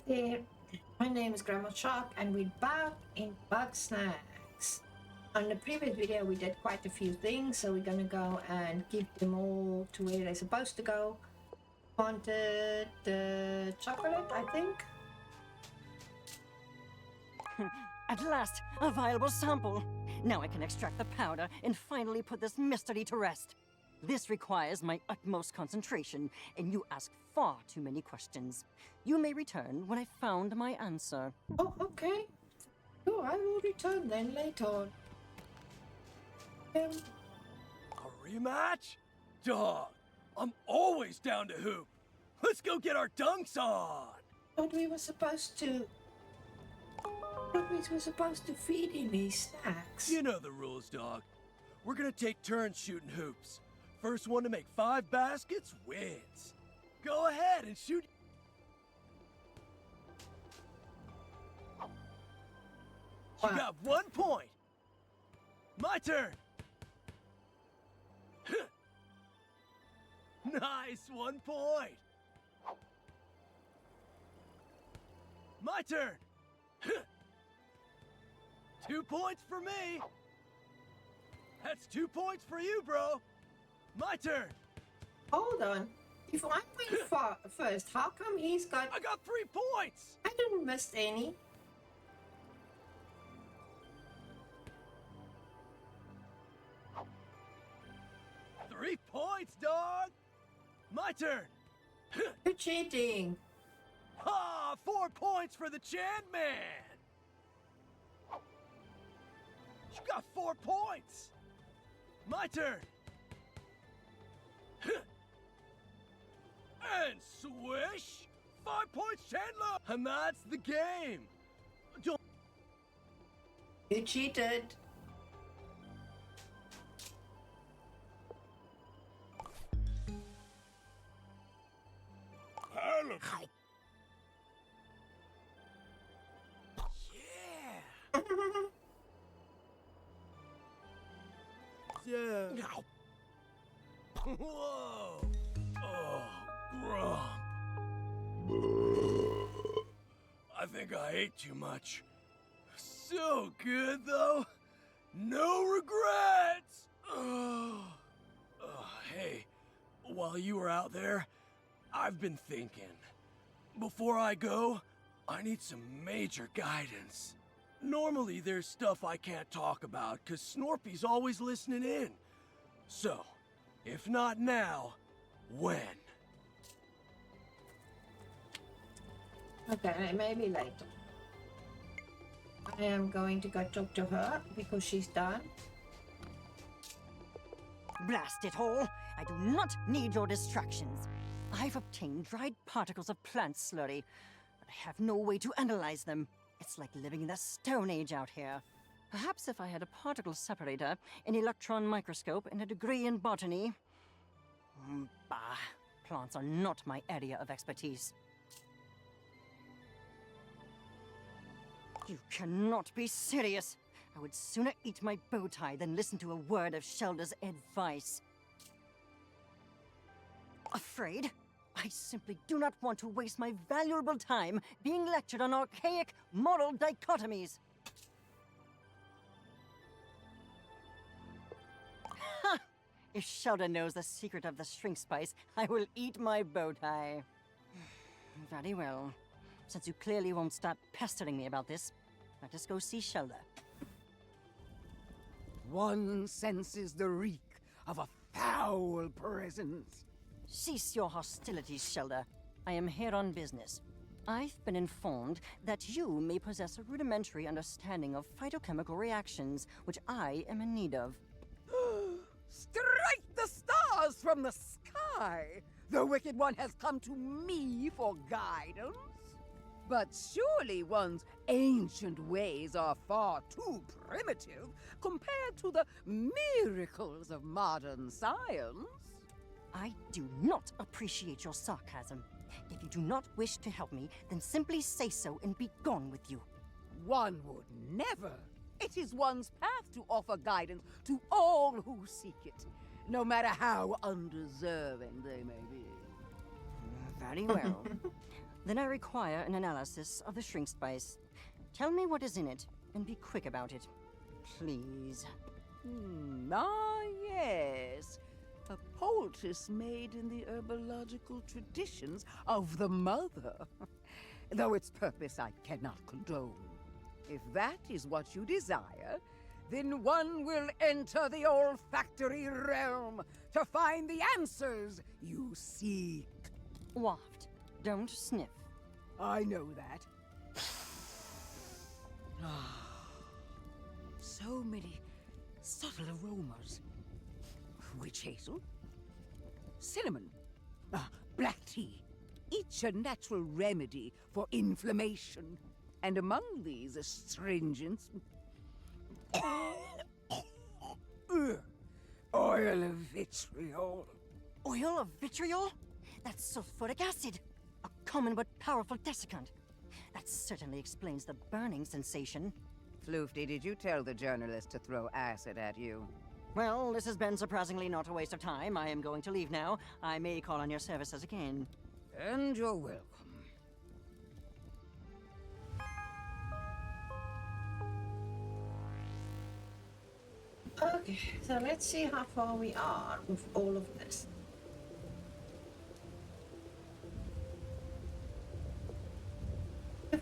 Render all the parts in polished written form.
there, my name is Grandma Shark and we're back in Bugsnax. On the previous video we did quite a few things, so we're gonna go and give them all to where they're supposed to go. Wanted the chocolate, I think. At last, a viable sample. Now I can extract the powder and finally put this mystery to rest. This requires my utmost concentration, and you ask far too many questions. You may return when I found my answer. Oh, okay. Oh, I will return then later on. A rematch? Dog, I'm always down to hoop. Let's go get our dunks on. But we were supposed to... But we were supposed to feed him his snacks. You know the rules, dog. We're gonna take turns shooting hoops. First one to make 5 baskets wins. Go ahead and shoot. You got 1 point. My turn. Nice, 1 point. My turn. 2 points for me. That's 2 points for you, bro. My turn. Hold on. If I went first, how come he's got... I got 3 points. I didn't miss any. Three points, dog. My turn. You're cheating. Ha! 4 points for the Chan Man. You got 4 points. My turn. And swish. 5 points, Chandler. And that's the game. Don't. You cheated. Yeah. Yeah. Whoa. Oh, grump. I think I ate too much. So good, though. No regrets. Hey, while you were out there, I've been thinking. Before I go, I need some major guidance. Normally, there's stuff I can't talk about, because Snorpy's always listening in. So, if not now, when? Okay, maybe later. I am going to go talk to her because she's done. Blast it all! I do not need your distractions. I've obtained dried particles of plant slurry, but I have no way to analyze them. It's like living in the Stone Age out here. Perhaps if I had a particle separator, an electron microscope, and a degree in botany... Bah, plants are not my area of expertise. You cannot be serious. I would sooner eat my bow tie than listen to a word of Shelda's advice. Afraid? I simply do not want to waste my valuable time being lectured on archaic moral dichotomies. Ha! If Shelda knows the secret of the shrink spice, I will eat my bow tie. Very well. Since you clearly won't stop pestering me about this, let us go see Shelda. One senses the reek of a foul presence. Cease your hostilities, Shelda. I am here on business. I've been informed that you may possess a rudimentary understanding of phytochemical reactions, which I am in need of. Strike the stars from the sky! The Wicked One has come to me for guidance. But surely one's ancient ways are far too primitive compared to the miracles of modern science. I do not appreciate your sarcasm. If you do not wish to help me, then simply say so and be gone with you. One would never. It is one's path to offer guidance to all who seek it, no matter how undeserving they may be. Very well. Then I require an analysis of the shrink spice. Tell me what is in it, and be quick about it. Please. Yes. A poultice made in the herbological traditions of the mother. Though its purpose I cannot condone. If that is what you desire, then one will enter the olfactory realm to find the answers you seek. Waft. Don't sniff. I know that. So many subtle aromas. Witch hazel, cinnamon, black tea, each a natural remedy for inflammation. And among these astringents, oil of vitriol. Oil of vitriol? That's sulfuric acid. A common but powerful desiccant. That certainly explains the burning sensation. Floofty, did you tell the journalist to throw acid at you? Well, this has been surprisingly not a waste of time. I am going to leave now. I may call on your services again. And you're welcome. Okay, so let's see how far we are with all of this.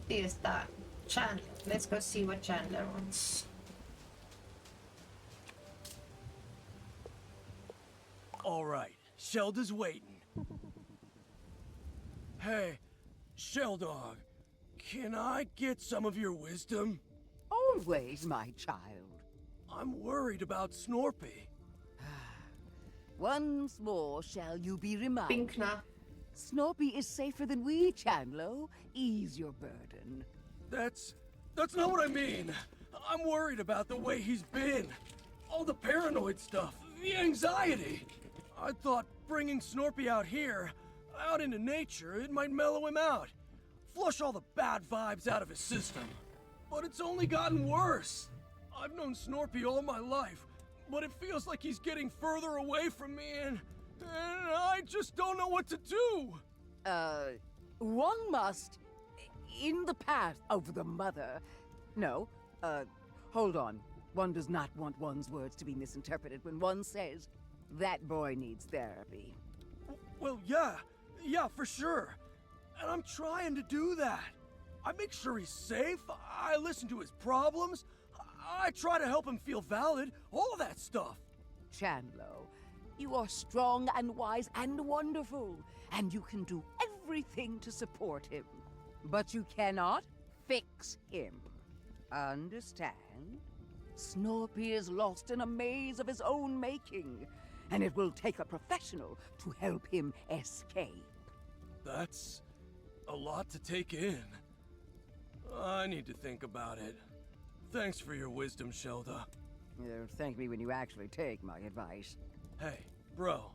Is that Chandler? Let's go see what Chandler wants. All right, Shelda's waiting. Hey, Sheldog, can I get some of your wisdom? Always, my child. I'm worried about Snorpy. Once more shall you be reminded. Binkna. Snorpy is safer than we, Chandlo. Ease your burden. That's not what I mean. I'm worried about the way he's been. All the paranoid stuff, the anxiety. I thought bringing Snorpy out here, out into nature, it might mellow him out. Flush all the bad vibes out of his system. But it's only gotten worse. I've known Snorpy all my life, but it feels like he's getting further away from me and I just don't know what to do. One must, in the path of the mother. No, hold on. One does not want one's words to be misinterpreted when one says, that boy needs therapy. Well, yeah, for sure. And I'm trying to do that. I make sure he's safe, I listen to his problems, I try to help him feel valid, all that stuff. Chandlo, you are strong and wise and wonderful, and you can do everything to support him. But you cannot fix him. Understand? Snorpy is lost in a maze of his own making, and it will take a professional to help him escape. That's a lot to take in. I need to think about it. Thanks for your wisdom, Shelda. Thank me when you actually take my advice. Hey, bro.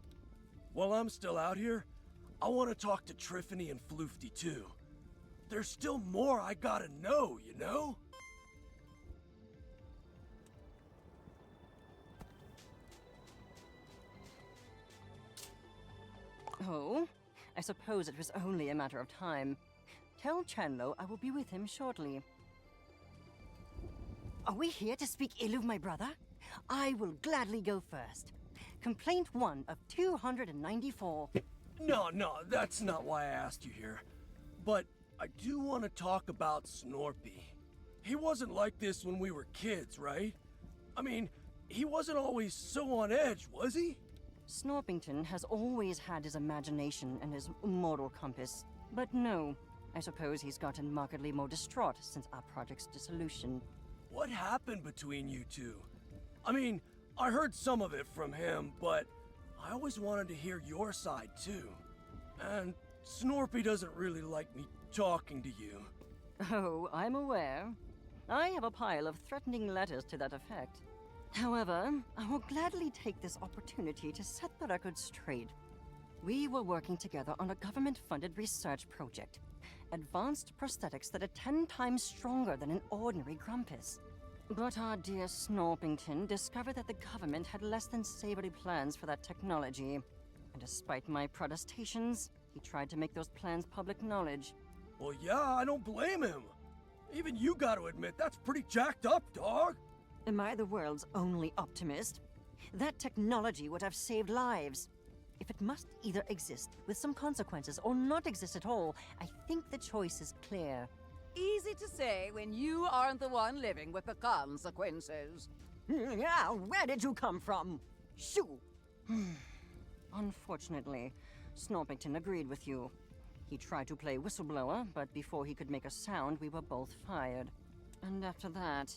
While I'm still out here, I want to talk to Triffany and Floofty too. There's still more I gotta know, you know? Oh? I suppose it was only a matter of time. Tell Chandlo I will be with him shortly. Are we here to speak ill of my brother? I will gladly go first. Complaint 1 of 294. No, that's not why I asked you here. But I do want to talk about Snorpy. He wasn't like this when we were kids, right? I mean, he wasn't always so on edge, was he? Snorpington has always had his imagination and his moral compass. But no, I suppose he's gotten markedly more distraught since our project's dissolution. What happened between you two? I mean, I heard some of it from him, but I always wanted to hear your side too. And Snorpy doesn't really like me talking to you. Oh, I'm aware. I have a pile of threatening letters to that effect. However, I will gladly take this opportunity to set the record straight. We were working together on a government-funded research project. Advanced prosthetics that are 10 times stronger than an ordinary Grumpus. But our dear Snorpington discovered that the government had less than savory plans for that technology. And despite my protestations, he tried to make those plans public knowledge. Well, yeah, I don't blame him. Even you gotta admit, that's pretty jacked up, dog. Am I the world's only optimist? That technology would have saved lives. If it must either exist with some consequences or not exist at all, I think the choice is clear. Easy to say when you aren't the one living with the consequences. Yeah, where did you come from? Shoo! Unfortunately, Snorpington agreed with you. He tried to play whistleblower, but before he could make a sound, we were both fired. And after that,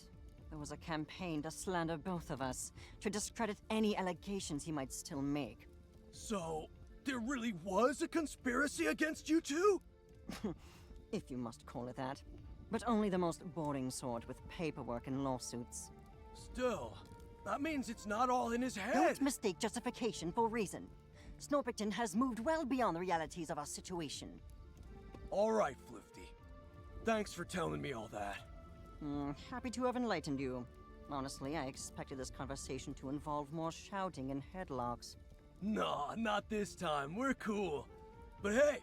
there was a campaign to slander both of us, to discredit any allegations he might still make. So, there really was a conspiracy against you two? If you must call it that. But only the most boring sort with paperwork and lawsuits. Still, that means it's not all in his head. Don't mistake justification for reason. Snorpington has moved well beyond the realities of our situation. All right, Floofty. Thanks for telling me all that. Happy to have enlightened you. Honestly, I expected this conversation to involve more shouting and headlocks. Nah, not this time. We're cool. But hey,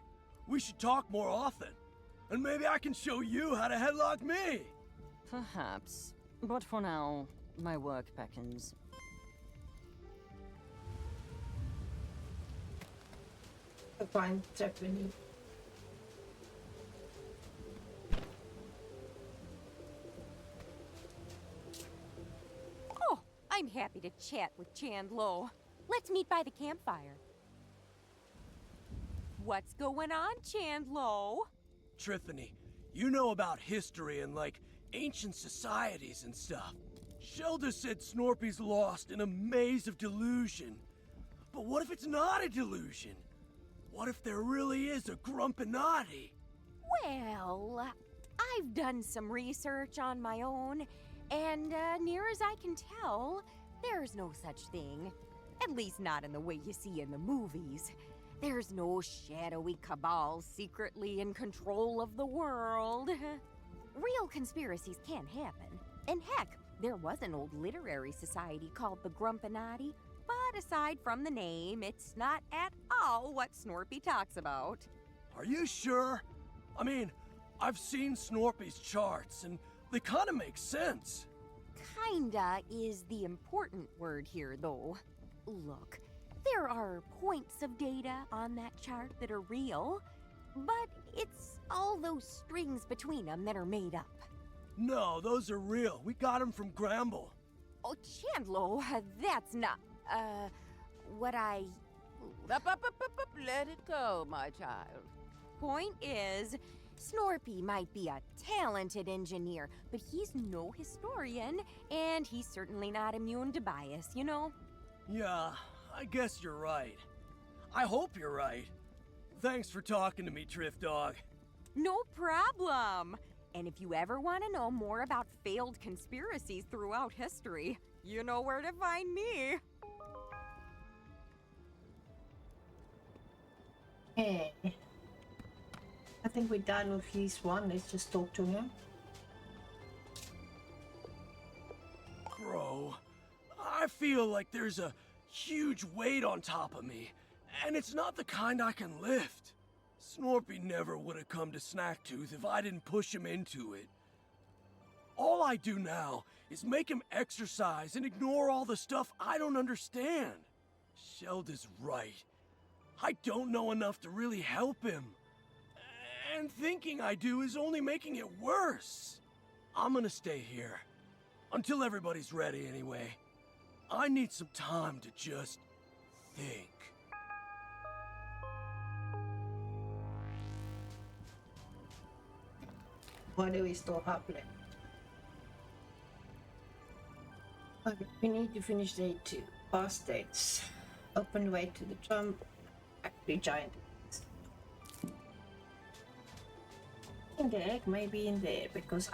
we should talk more often. And maybe I can show you how to headlock me. Perhaps. But for now, my work beckons. Find Tiffany. Oh, I'm happy to chat with Chandlo. Let's meet by the campfire. What's going on, Chandlo? Trithany, you know about history and, like, ancient societies and stuff. Shelda said Snorpy's lost in a maze of delusion. But what if it's not a delusion? What if there really is a Grumpinati? Well, I've done some research on my own, and near as I can tell, there's no such thing. At least not in the way you see in the movies. There's no shadowy cabal secretly in control of the world. Real conspiracies can happen. And heck, there was an old literary society called the Grumpinati, but aside from the name, it's not at all what Snorpy talks about. Are you sure? I mean, I've seen Snorpy's charts, and they kind of make sense. Kinda is the important word here, though. Look, there are points of data on that chart that are real, but it's all those strings between them that are made up. No, those are real. We got them from Gramble. Oh, Chandlo, that's not, what I... Let it go, my child. Point is, Snorpy might be a talented engineer, but he's no historian, and he's certainly not immune to bias, you know? Yeah, I guess you're right. I hope you're right. Thanks for talking to me, Triff Dog. No problem! And if you ever want to know more about failed conspiracies throughout history, you know where to find me. Hey. I think we're done with his one. Let's just talk to him. Bro, I feel like there's a huge weight on top of me, and it's not the kind I can lift. Snorpy never would have come to Snacktooth if I didn't push him into it. All I do now is make him exercise and ignore all the stuff I don't understand. Shelda's right. I don't know enough to really help him. And thinking I do is only making it worse. I'm gonna stay here. Until everybody's ready, anyway. I need some time to just think. What do we still happening? Okay, we need to finish day 2. Past dates. Open the way to the drum. Factory giant. I think the egg may be in there because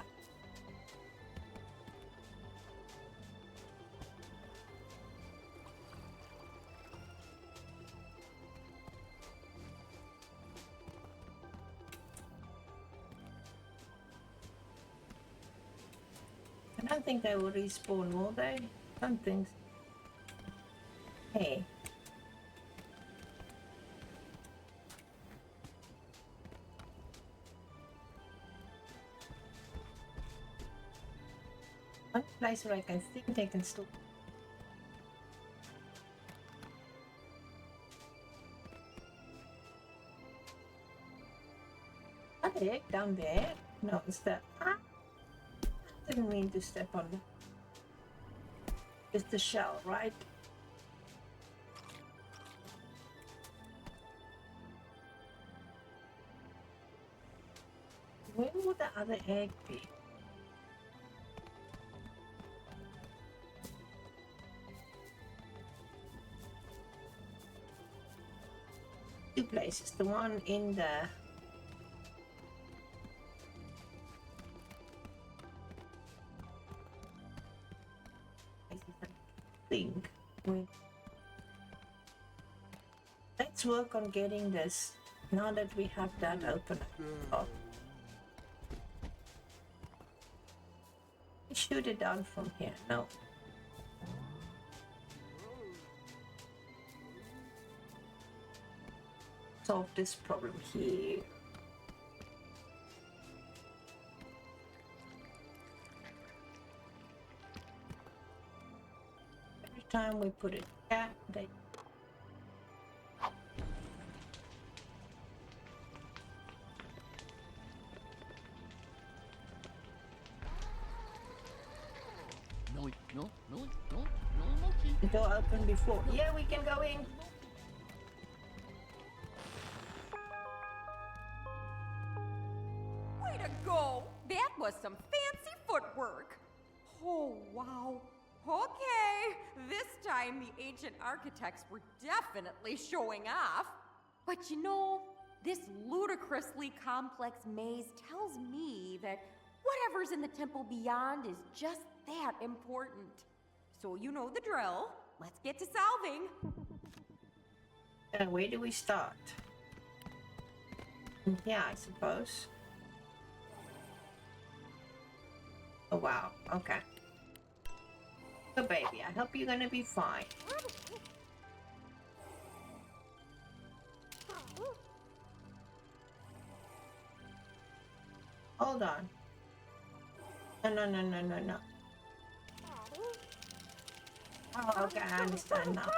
I don't think they will respawn, will they? Don't think. Hey. One place where I can think they can still. What the heck down there? No, it's the. Ah, didn't mean to step on it. It's the shell, right? Where would the other egg be? Two places. The one in the. Think. Let's work on getting this now that we have that open up. Shoot it down from here. No. Solve this problem here. Every time we put it here, they the door open before. Yeah, we can go in. Way to go! That was some fancy footwork. Oh, wow. Okay, this time the ancient architects were definitely showing off. But you know, this ludicrously complex maze tells me that whatever's in the temple beyond is just that important. So you know the drill. Let's get to solving. Where do we start? Yeah, I suppose. Oh wow, okay. So baby, I hope you're gonna be fine. Hold on. No. Oh, okay, I understand now. No.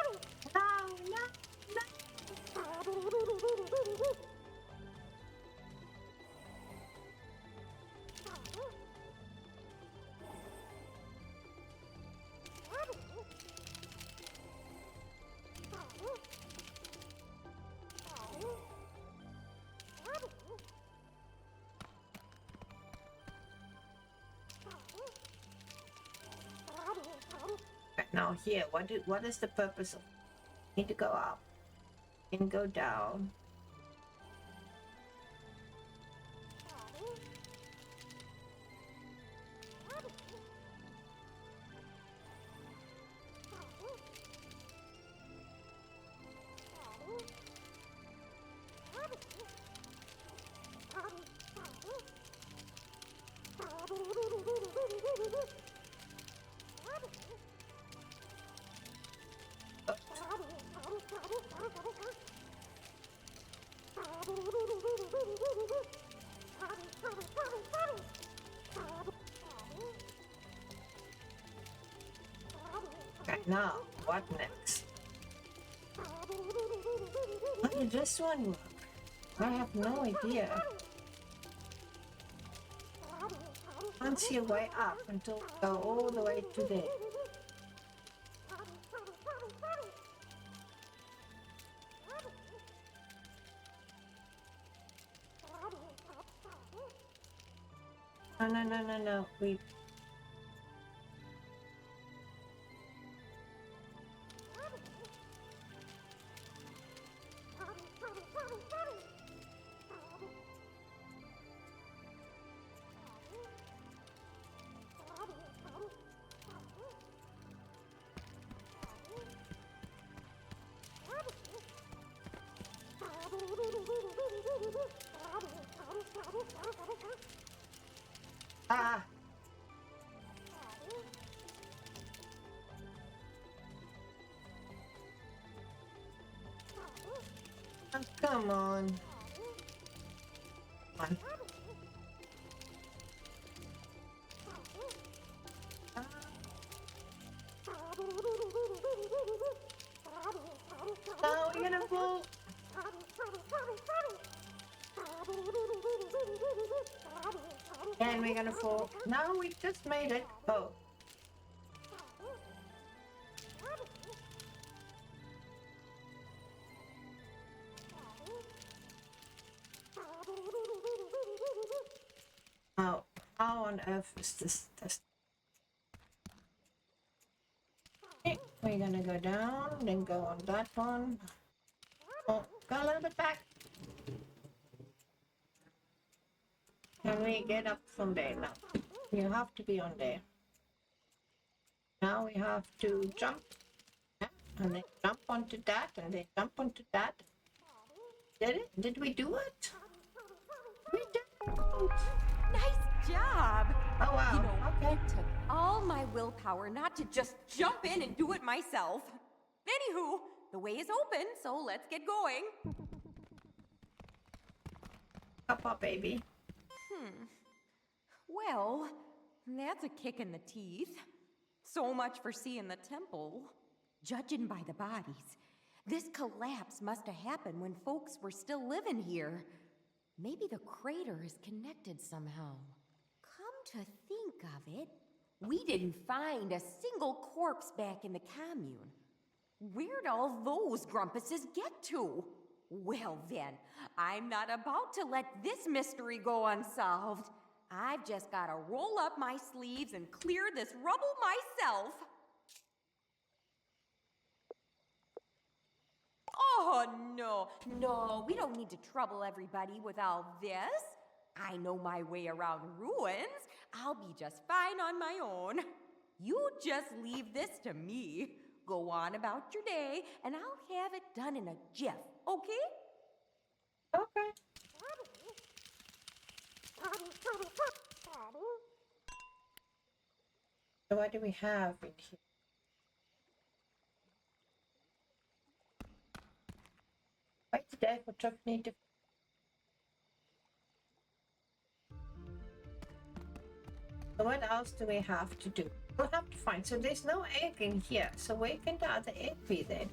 Now here, what is the purpose of? Need to go up and go down. Okay, now, what next? How did this one work? I have no idea. Can't see a way up until we go all the way to there. No. We. Ah! Oh, come on. Come on. careful. And we're gonna fall. No, we just made it. Oh. Oh, how on earth is this? Okay, we're gonna go down, then go on that one. Oh, go a little bit back. Can we get up from there now? You have to be on there. Now we have to jump. Yeah, and then jump onto that, and then jump onto that. Did it? Did we do it? We did it! Nice job! Oh wow, You know, okay. it took all my willpower not to just jump in and do it myself. Anywho, the way is open, so let's get going. Up, baby. Well, that's a kick in the teeth. So much for seeing the temple. Judging by the bodies, this collapse must have happened when folks were still living here. Maybe the crater is connected somehow. Come to think of it, we didn't find a single corpse back in the commune. Where'd all those grumpuses get to? Well then, I'm not about to let this mystery go unsolved. I've just got to roll up my sleeves and clear this rubble myself. Oh, no, we don't need to trouble everybody with all this. I know my way around ruins. I'll be just fine on my own. You just leave this to me. Go on about your day, and I'll have it done in a jiff, okay? Okay. So what do we have in here? Wait today for Tiffany to... So what else do we have to do? We'll have to find. So there's no egg in here. So where can the other egg be then?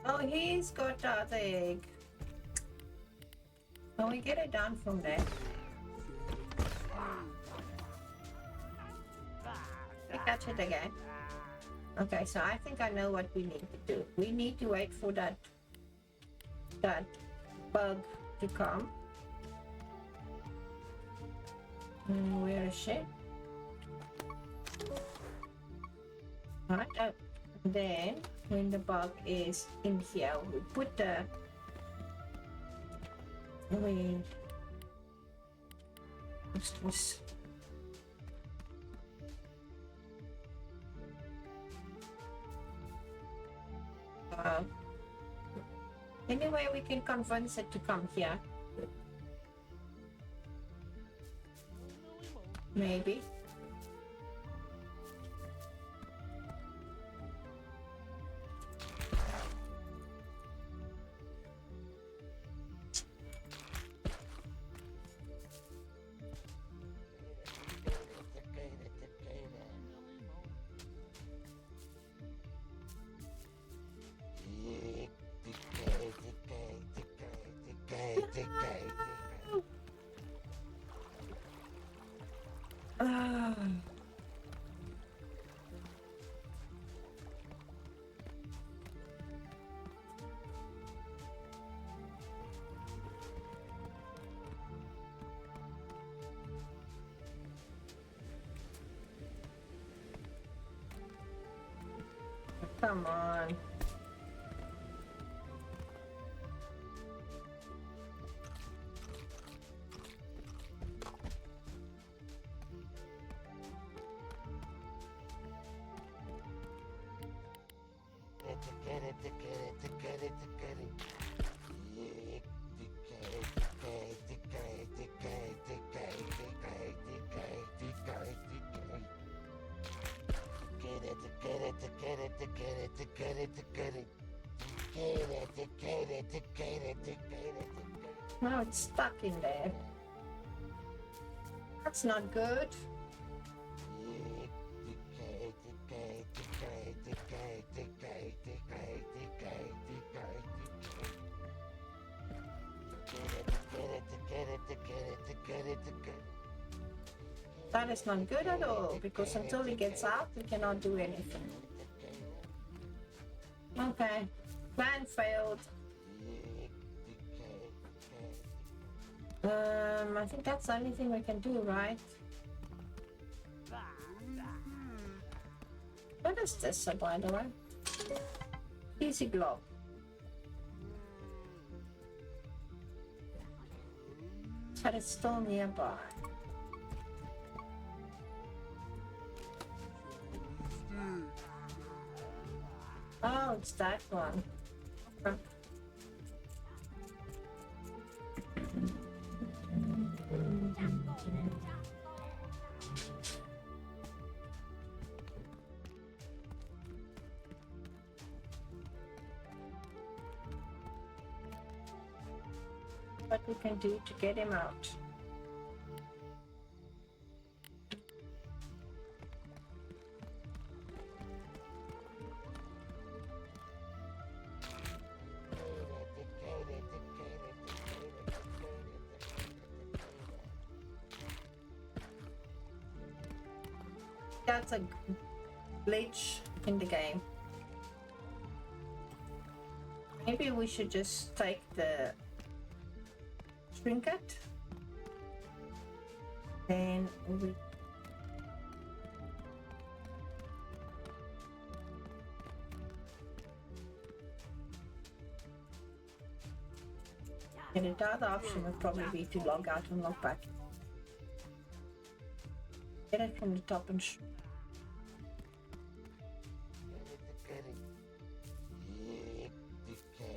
Oh, he's got the other egg. Can we get it down from there? We catch it again. Okay, so I think I know what we need to do. We need to wait for that bug to come. Where is she? Alright, then when the bug is in here, we put the what's this? Anyway, we can convince it to come here. Maybe. Come on. Now it's stuck in there. That's not good. That is not good at all, because until he gets out, we cannot do anything. Okay, plan failed. I think that's the only thing we can do, right? What is this, by the way? Easy block. But it's still nearby. Oh, it's that one. Okay. What we can do to get him out. That's a glitch in the game. Maybe we should just take the trinket. Then we and the other option would probably be to log out and log back. Get it from the top and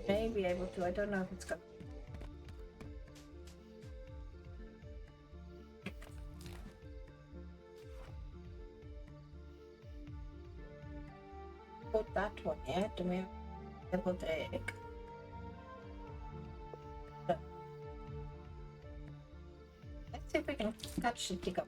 may be able to. I don't know if it's got. Put that one, yeah, to me. Double the egg. So, let's see if we can catch the tick up.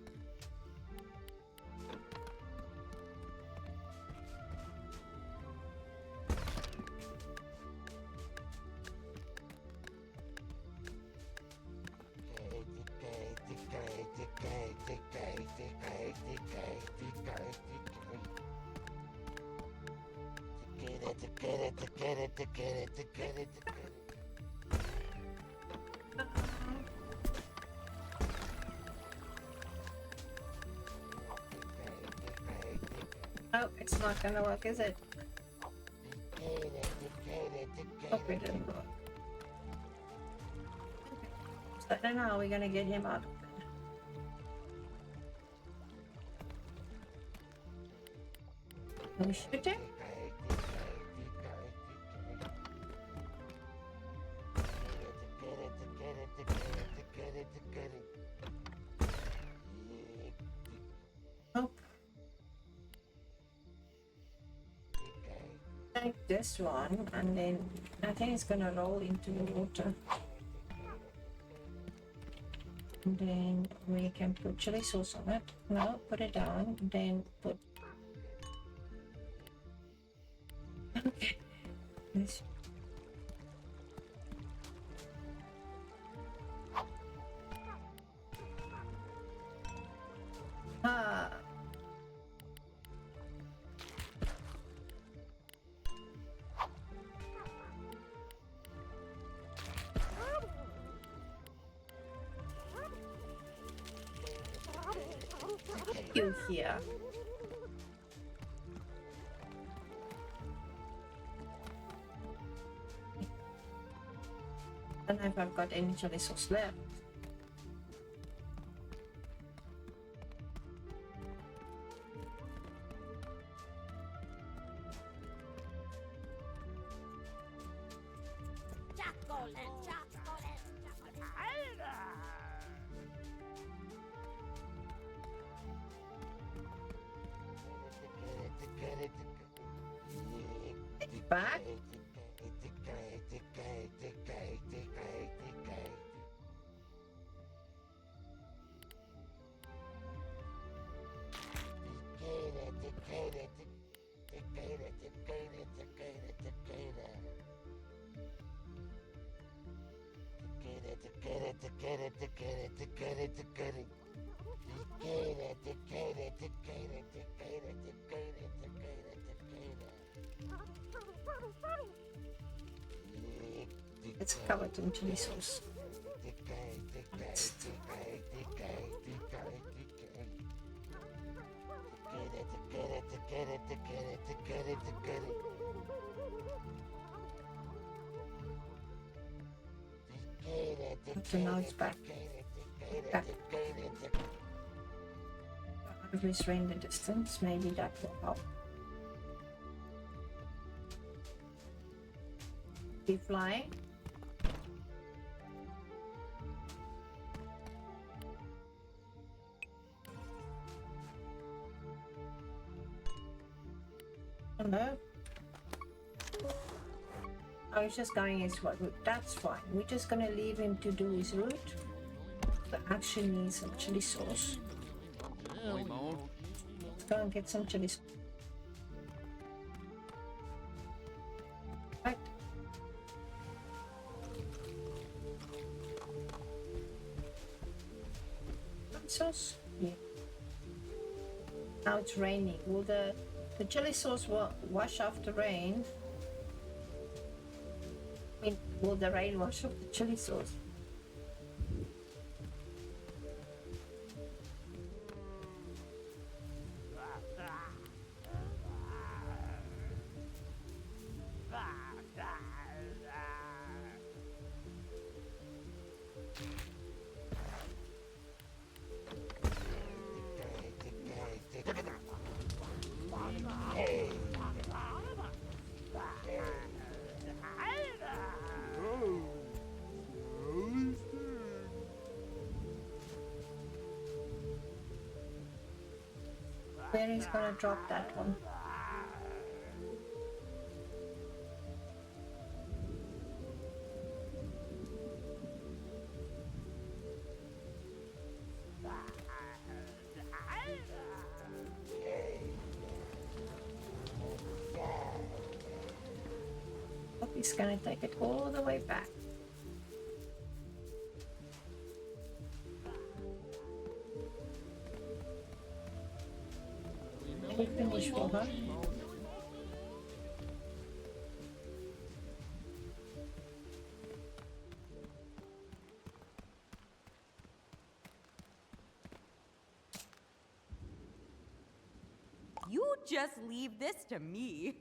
Oh, it's not gonna work, is it? Hope it didn't work. So I don't know how we're gonna get him out of there. Can we shoot him? Nope. Take this one, and then I think it's gonna roll into the water. And then we can put chili sauce on it. No, put it down, then put. Okay. This. Ah. You here. I don't know if I've got any chili sauce left. back. It's covered in chili sauce. So now it's back. Back. Restrain the distance, maybe that will help. Keep flying. Hello. Oh, he's just going his route. That's fine. We're just gonna leave him to do his route. But actually needs some chili sauce. Let's go and get some chili sauce. Right. Chili sauce? Yeah. Now it's raining. Will the chili sauce will wash off the rain? I mean, will the rain wash off the chili sauce? Where he's gonna drop that one? He's gonna take it all the way back. We finish for her. You just leave this to me.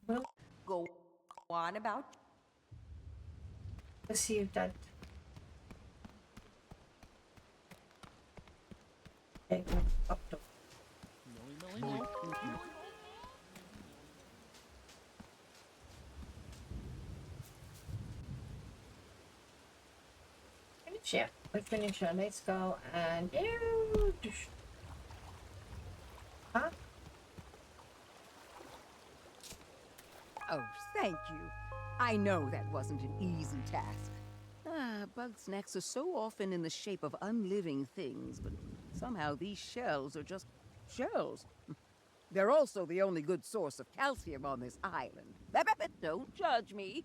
Well, Go on about. let's see if that. Take it up to. Finish, yeah, we finish her. Let's go and. Huh? Oh, thank you. I know that wasn't an easy task. Bugsnax are so often in the shape of unliving things, but somehow these shells are just shells. They're also the only good source of calcium on this island. Don't judge me.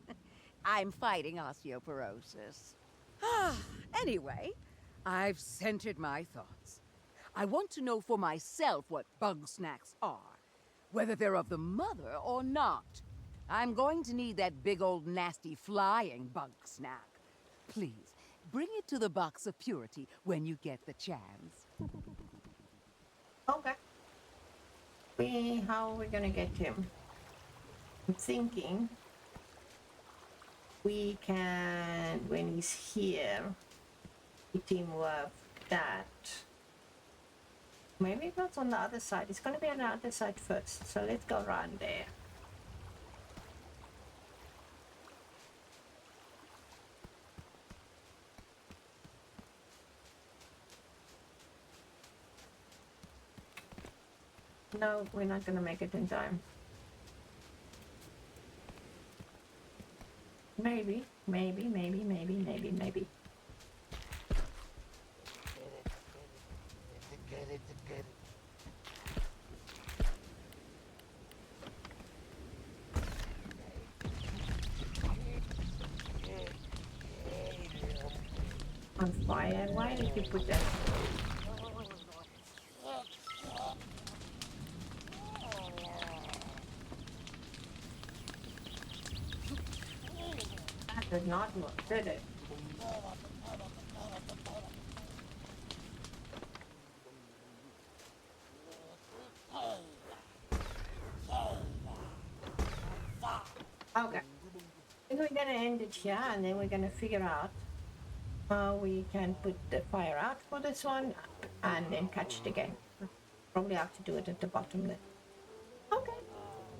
I'm fighting osteoporosis. Anyway, I've centered my thoughts. I want to know for myself what Bugsnax are, whether they're of the mother or not. I'm going to need that big old nasty flying Bugsnax. Please, bring it to the box of purity when you get the chance. Okay. How are we gonna get him? I'm thinking we can, when he's here, hit him with that. Maybe not on the other side. It's gonna be on the other side first. So let's go around there. No, we're not gonna make it in time. Maybe. On fire? Why did you put that? That did not work, did it? Okay. I think we're gonna end it here and then we're gonna figure out how we can put the fire out for this one and then catch it again. Probably have to do it at the bottom then. Okay.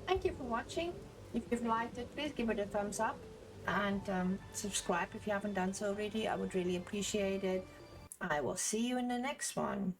Thank you for watching. If you've liked it, please give it a thumbs up and subscribe if you haven't done so already. I would really appreciate it. I will see you in the next one.